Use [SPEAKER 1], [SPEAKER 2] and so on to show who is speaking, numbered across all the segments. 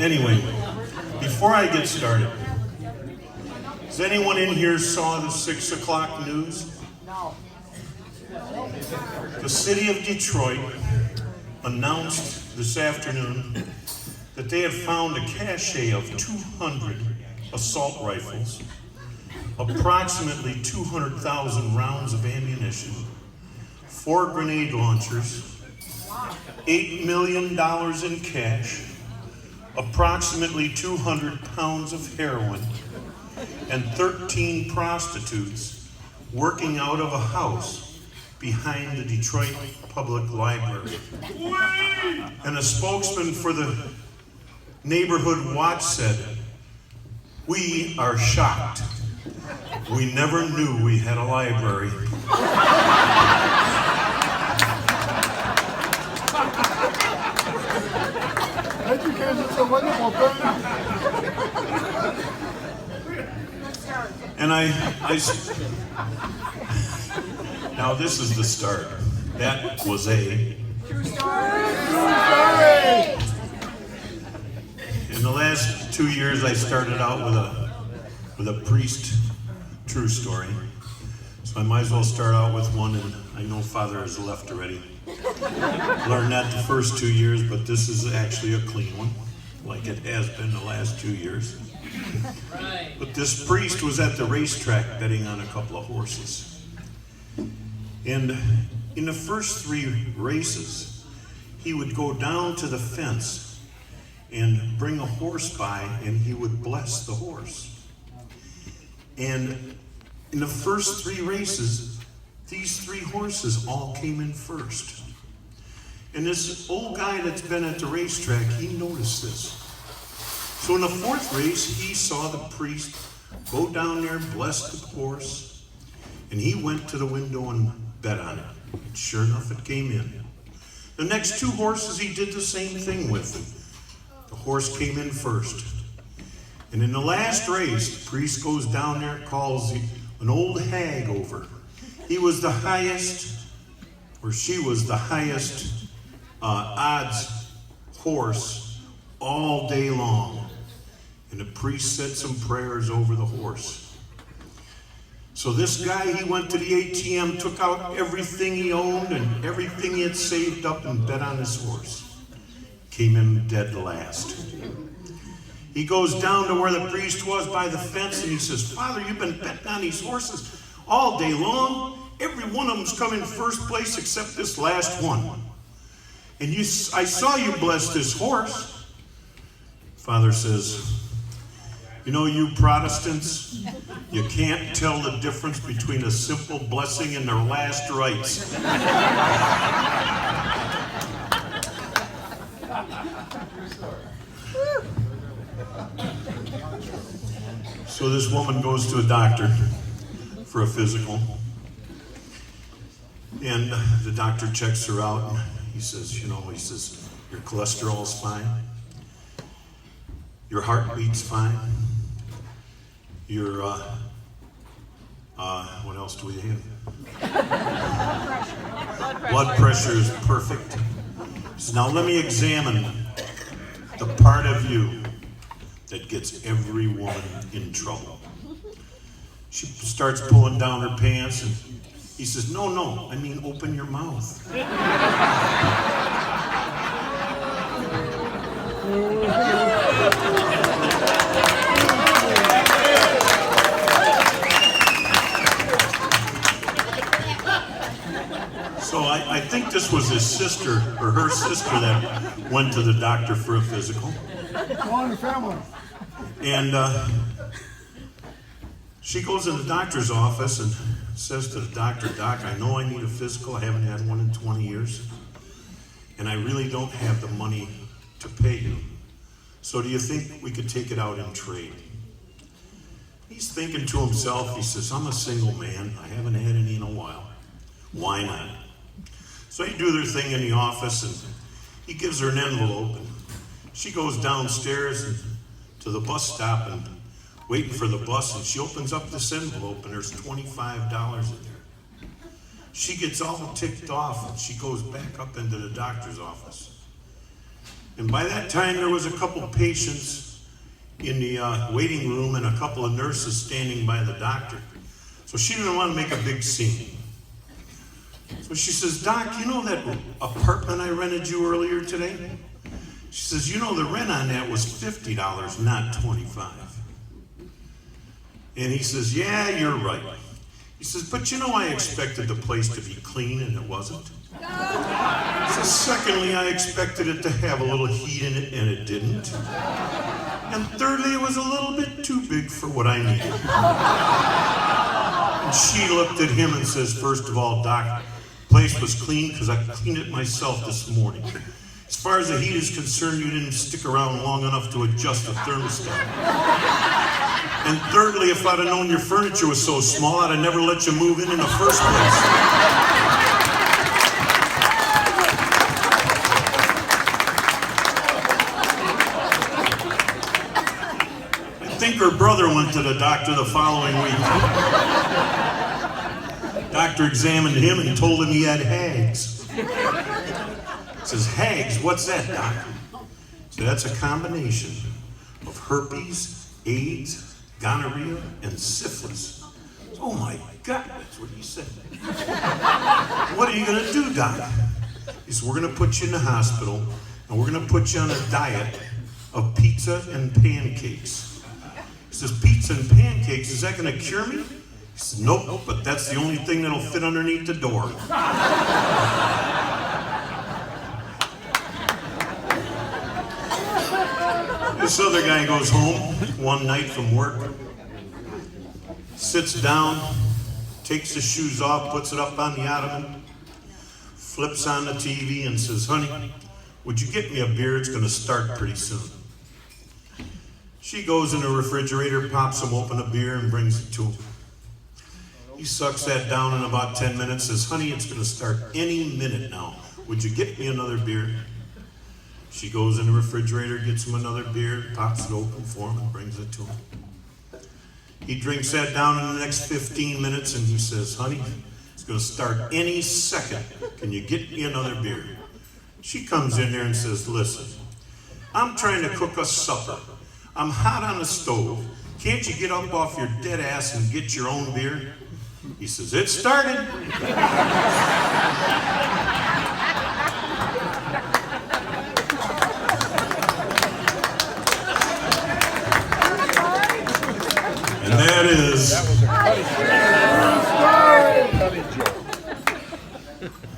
[SPEAKER 1] Anyway, before I get started, has anyone in here saw the 6 o'clock news?
[SPEAKER 2] No.
[SPEAKER 1] The city of Detroit announced this afternoon that they have found a cache of 200 assault rifles, approximately 200,000 rounds of ammunition, 4 grenade launchers, $8 million in cash, approximately 200 pounds of heroin, and 13 prostitutes working out of a house behind the Detroit Public Library. And a spokesman for the Neighborhood Watch said, "We are shocked. We never knew we had a library."
[SPEAKER 2] Education's a wonderful thing.
[SPEAKER 1] And now this is the start. That was a
[SPEAKER 2] True story.
[SPEAKER 1] In the last 2 years, I started out with a priest true story. So I might as well start out with one, and I know Father has left already. Learned that the first 2 years, but this is actually a clean one, like it has been the last 2 years.
[SPEAKER 3] Right.
[SPEAKER 1] But this priest was at the racetrack betting on a couple of horses. And in the first 3 races, he would go down to the fence and bring a horse by, and he would bless the horse. And in the first 3 races, these 3 horses all came in first. And this old guy that's been at the racetrack, he noticed this. So in the 4th race, he saw the priest go down there, bless the horse, and he went to the window and bet on it. And sure enough, it came in. The next 2 horses he did the same thing with. The horse came in first. And in the last race, the priest goes down there, calls an old hag over. He was the highest, or she was the highest odds horse all day long. And the priest said some prayers over the horse. So this guy, he went to the ATM, took out everything he owned and everything he had saved up and bet on his horse. Came in dead last. He goes down to where the priest was by the fence and he says, "Father, you've been betting on these horses all day long. Every one of them's come in first place except this last one. And I saw you bless this horse." Father says, "You know, you Protestants, you can't tell the difference between a simple blessing and their last rites." So this woman goes to a doctor for a physical. And the doctor checks her out and he says, "Your cholesterol's fine. Your heartbeat's fine. Your, what else do we have? Blood pressure is perfect. So now let me examine the part of you that gets every woman in trouble." She starts pulling down her pants and he says, No, I mean open your mouth. So I think this was his sister, or her sister, that went to the doctor for a physical.
[SPEAKER 2] Go on, family.
[SPEAKER 1] And she goes in the doctor's office and says to the doctor, "Doc, I know I need a physical. I haven't had one in 20 years. And I really don't have the money to pay you. So do you think we could take it out in trade?" He's thinking to himself, he says, "I'm a single man. I haven't had any in a while. Why not?" So they do their thing in the office and he gives her an envelope. And she goes downstairs to the bus stop and waiting for the bus, and she opens up this envelope and there's $25 in there. She gets all ticked off and she goes back up into the doctor's office. And by that time, there was a couple patients in the waiting room and a couple of nurses standing by the doctor. So she didn't want to make a big scene. So she says, Doc, you know that apartment I rented you earlier today? She says, you know the rent on that was $50, not $25. And he says, yeah, you're right. He says, but you know I expected the place to be clean and it wasn't. He says, secondly, I expected it to have a little heat in it and it didn't. And thirdly, it was a little bit too big for what I needed. And she looked at him and says, first of all, Doc, the place was clean because I cleaned it myself this morning. As far as the heat is concerned, you didn't stick around long enough to adjust the thermostat. And thirdly, if I'd have known your furniture was so small, I'd have never let you move in the first place. I think her brother went to the doctor the following week. Doctor examined him and told him he had hags. Says, hags, what's that, Doc? So that's a combination of herpes, AIDS, gonorrhea, and syphilis. Oh my God, that's what he said. What are you gonna do, Doc? He said, we're gonna put you in the hospital and we're gonna put you on a diet of pizza and pancakes. He says, pizza and pancakes, is that gonna cure me? He says, nope, but that's the only thing that'll fit underneath the door. This other guy goes home one night from work, sits down, takes his shoes off, puts it up on the ottoman, flips on the TV and says, honey, would you get me a beer? It's going to start pretty soon. She goes in the refrigerator, pops him open a beer and brings it to him. He sucks that down in about 10 minutes, says, honey, it's going to start any minute now. Would you get me another beer? She goes in the refrigerator, gets him another beer, pops it open for him and brings it to him. He drinks that down in the next 15 minutes and he says, honey, it's going to start any second. Can you get me another beer? She comes in there and says, listen, I'm trying to cook us supper. I'm hot on the stove. Can't you get up off your dead ass and get your own beer? He says, it started. And that is...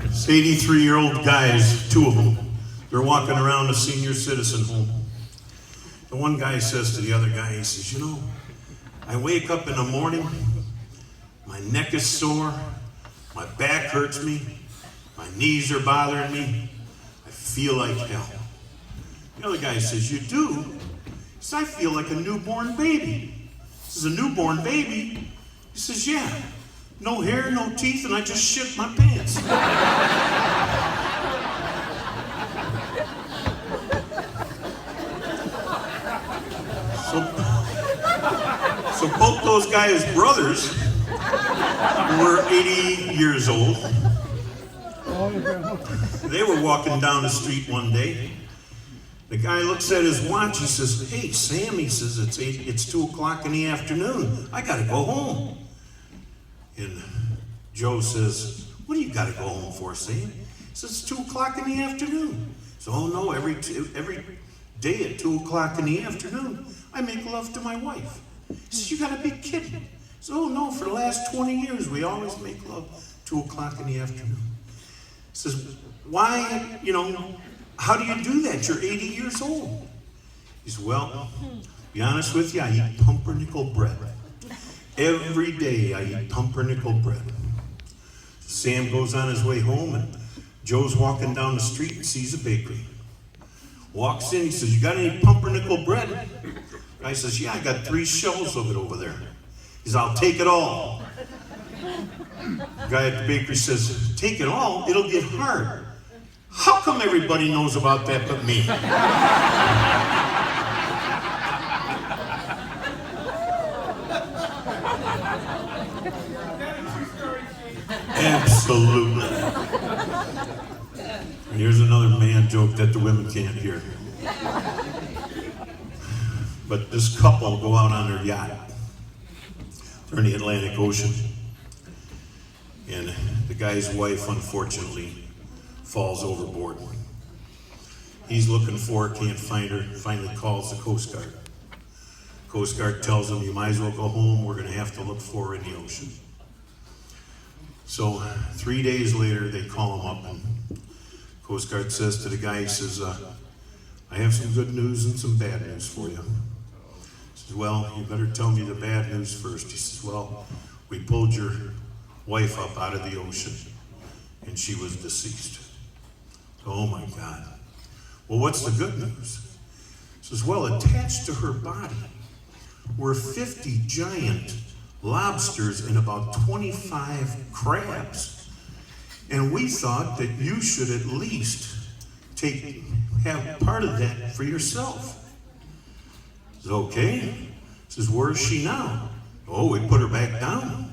[SPEAKER 1] It's 83-year-old guys, two of them. They're walking around a senior citizen home. The one guy says to the other guy, he says, you know, I wake up in the morning, my neck is sore, my back hurts me, my knees are bothering me, I feel like hell. The other guy says, you do? He says, I feel like a newborn baby. He says, a newborn baby? He says, yeah. No hair, no teeth, and I just shit my pants. So both those guys' brothers were 80 years old. They were walking down the street one day. The guy looks at his watch, he says, hey, Sam, he says, it's 2 o'clock in the afternoon. I gotta go home. And Joe says, what do you gotta go home for, Sam? He says, it's 2 o'clock in the afternoon. So, oh no, every day at 2 o'clock in the afternoon, I make love to my wife. He says, you gotta be kidding. So, oh no, for the last 20 years, we always make love 2 o'clock in the afternoon. He says, why, how do you do that? You're 80 years old. He says, well, to be honest with you, I eat pumpernickel bread. Every day I eat pumpernickel bread. Sam goes on his way home and Joe's walking down the street and sees a bakery. Walks in, he says, you got any pumpernickel bread? The guy says, yeah, I got 3 shelves of it over there. He says, I'll take it all. The guy at the bakery says, take it all? It'll get hard. How come everybody knows about that but me? Absolutely. And here's another man joke that the women can't hear. But this couple go out on their yacht. They're in the Atlantic Ocean. And the guy's wife, unfortunately, falls overboard. He's looking for her, can't find her, finally calls the Coast Guard. Coast Guard tells him, you might as well go home, we're gonna have to look for her in the ocean. So 3 days later, they call him up, and Coast Guard says to the guy, he says, I have some good news and some bad news for you. He says, well, you better tell me the bad news first. He says, well, we pulled your wife up out of the ocean, and she was deceased. Oh my God. Well, what's the good news? He says, well, attached to her body were 50 giant lobsters and about 25 crabs. And we thought that you should at least have part of that for yourself. He says, okay. He says, where is she now? Oh, we put her back down.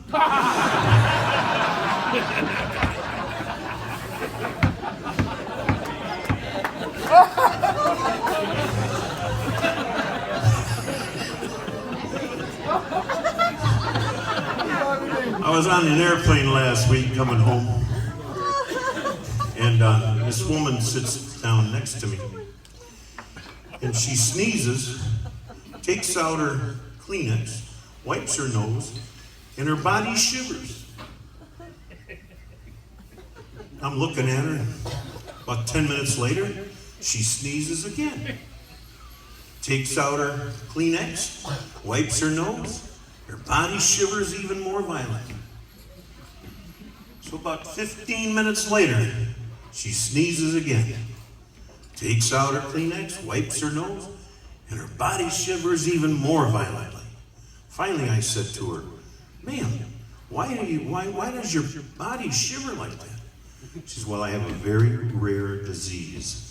[SPEAKER 1] I was on an airplane last week coming home, and this woman sits down next to me, and she sneezes, takes out her Kleenex, wipes her nose, and her body shivers. I'm looking at her, and about 10 minutes later, she sneezes again. Takes out her Kleenex, wipes her nose, her body shivers even more violently. So about 15 minutes later, she sneezes again. Takes out her Kleenex, wipes her nose, and her body shivers even more violently. Finally, I said to her, ma'am, why does your body shiver like that? She says, well, I have a very rare disease.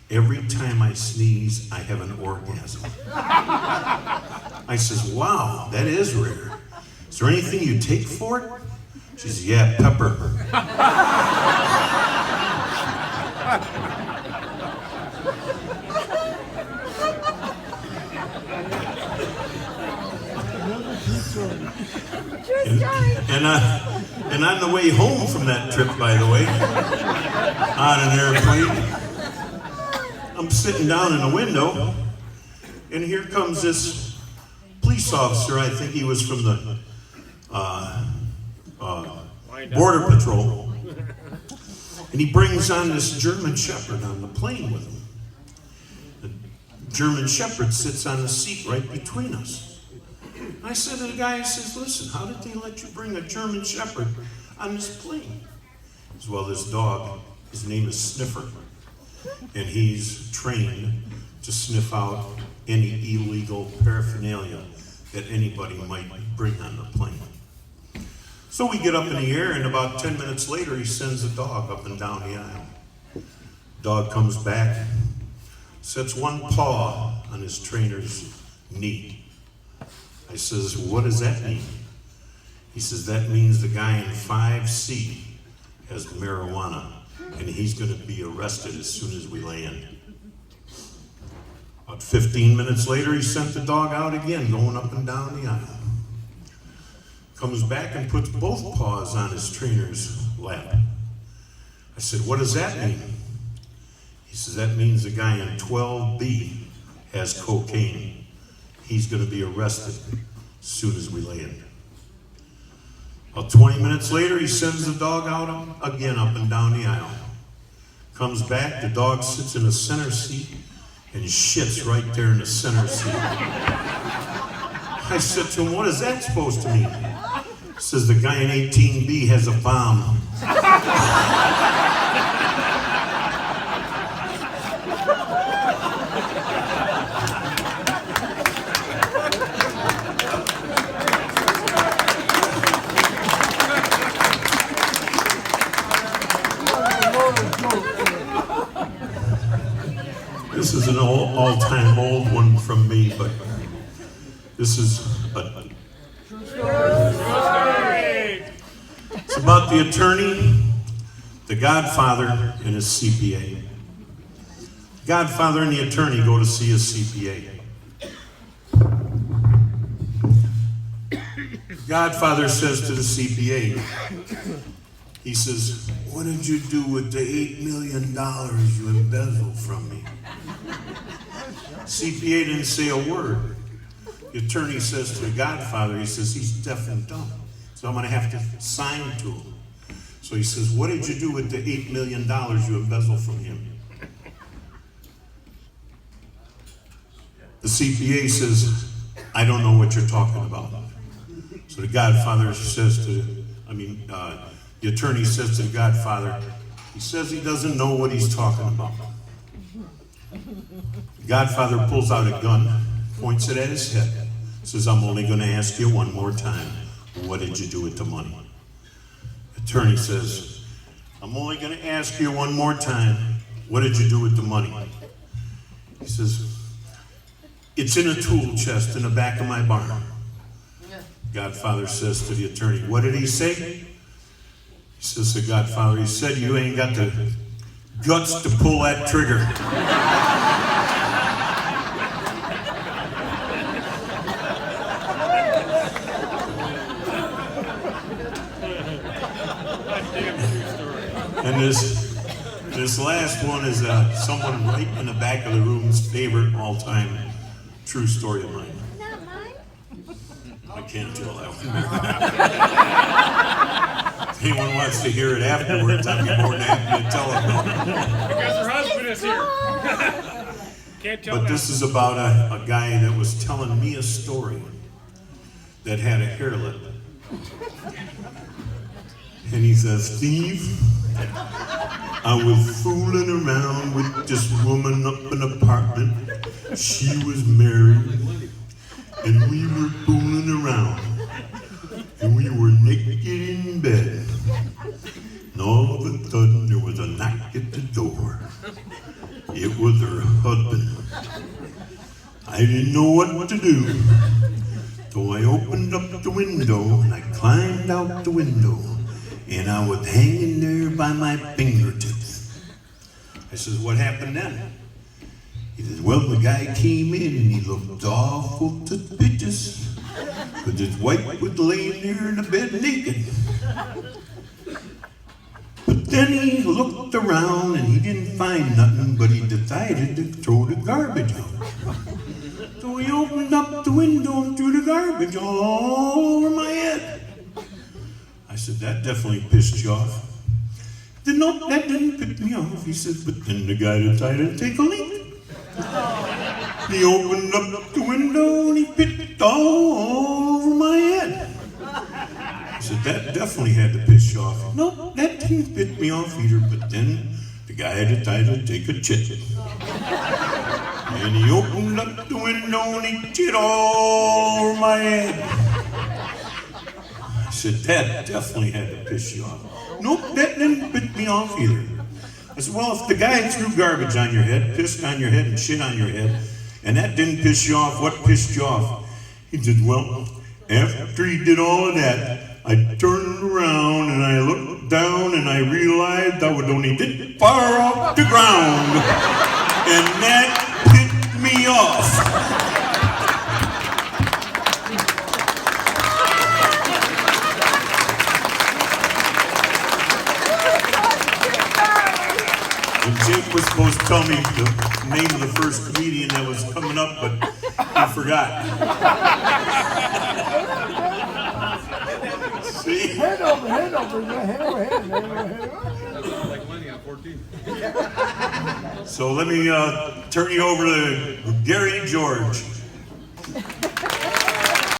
[SPEAKER 1] Every time I sneeze, I have an orgasm. I says, wow, that is rare. Is there anything you take for it? She says, yeah, pepper. And on the way home from that trip, by the way, on an airplane, I'm sitting down in the window, and here comes this police officer. I think he was from the Border Patrol. And he brings on this German Shepherd on the plane with him. The German Shepherd sits on the seat right between us. I said to the guy, I says, listen, how did they let you bring a German Shepherd on this plane? He says, well, this dog, his name is Sniffer, and he's trained to sniff out any illegal paraphernalia that anybody might bring on the plane. So we get up in the air, and about 10 minutes later, he sends the dog up and down the aisle. Dog comes back, sets one paw on his trainer's knee. I says, what does that mean? He says, that means the guy in 5C has marijuana, and he's going to be arrested as soon as we land. About 15 minutes later, he sent the dog out again, going up and down the aisle. Comes back and puts both paws on his trainer's lap. I said, what does that mean? He says, that means the guy in 12B has cocaine. He's going to be arrested as soon as we land. About 20 minutes later, he sends the dog out again up and down the aisle. Comes back, the dog sits in the center seat and shits right there in the center seat. I said to him, what is that supposed to mean? He says, the guy in 18B has a bomb. This is an all-time old one from me, but this is it's about the attorney, the Godfather, and his CPA. The Godfather and the attorney go to see his CPA. Godfather says to the CPA, he says, what did you do with the $8 million you embezzled from me? CPA didn't say a word. The attorney says to the Godfather, he says, he's deaf and dumb, so I'm going to have to sign to him. So he says, what did you do with the $8 million you embezzled from him? The CPA says, I don't know what you're talking about. So the Godfather says to, the attorney says to the Godfather, he says he doesn't know what he's talking about. The Godfather pulls out a gun, points it at his head, says, I'm only going to ask you one more time, what did you do with the money? The attorney says, I'm only going to ask you one more time, what did you do with the money? He says, it's in a tool chest in the back of my barn. Godfather says to the attorney, what did he say? He says to Godfather, he said, you ain't got the guts to pull that trigger. And this last one is someone right in the back of the room's favorite all-time true story of mine.
[SPEAKER 3] Not mine.
[SPEAKER 1] I can't tell that one. If anyone wants to hear it afterwards, I'd be more than happy to tell it.
[SPEAKER 4] Because her husband is here. Can't tell
[SPEAKER 1] But
[SPEAKER 4] that.
[SPEAKER 1] this is about a guy that was telling me a story that had a hair lip. And he says, Steve, I was fooling around with this woman up in an apartment. She was married, and we were fooling around, and we were naked in bed. And all of a sudden, there was a knock at the door. It was her husband. I didn't know what to do, so I opened up the window, and I climbed out the window. And I was hanging there by my fingertips. I says, what happened then? He says, well, the guy came in and he looked awful suspicious because his wife was laying there in the bed naked. But then he looked around and he didn't find nothing, but he decided to throw the garbage out. So he opened up the window and threw the garbage all over my head. I said, that definitely pissed you off. He said, no, that didn't piss me off. He said, but then the guy decided to take a leak. He opened up the window and he pissed all over my head. I said, that definitely had to piss you off. No, that didn't piss me off either, but then the guy decided to take a shit. And he opened up the window and he shit all over my head. I said, that definitely had to piss you off. Nope, that didn't piss me off either. I said, well, if the guy threw garbage on your head, pissed on your head, and shit on your head, and that didn't piss you off, what pissed you off? He said, well, after he did all of that, I turned around and I looked down and I realized I was only this far off the ground. And that pissed me off. Jake was supposed to tell me the name of the first comedian that was coming up, but he forgot. See?
[SPEAKER 2] Head over, head over, head over, head over.
[SPEAKER 4] Like Lenny on 14.
[SPEAKER 1] So let me turn you over to Gary George.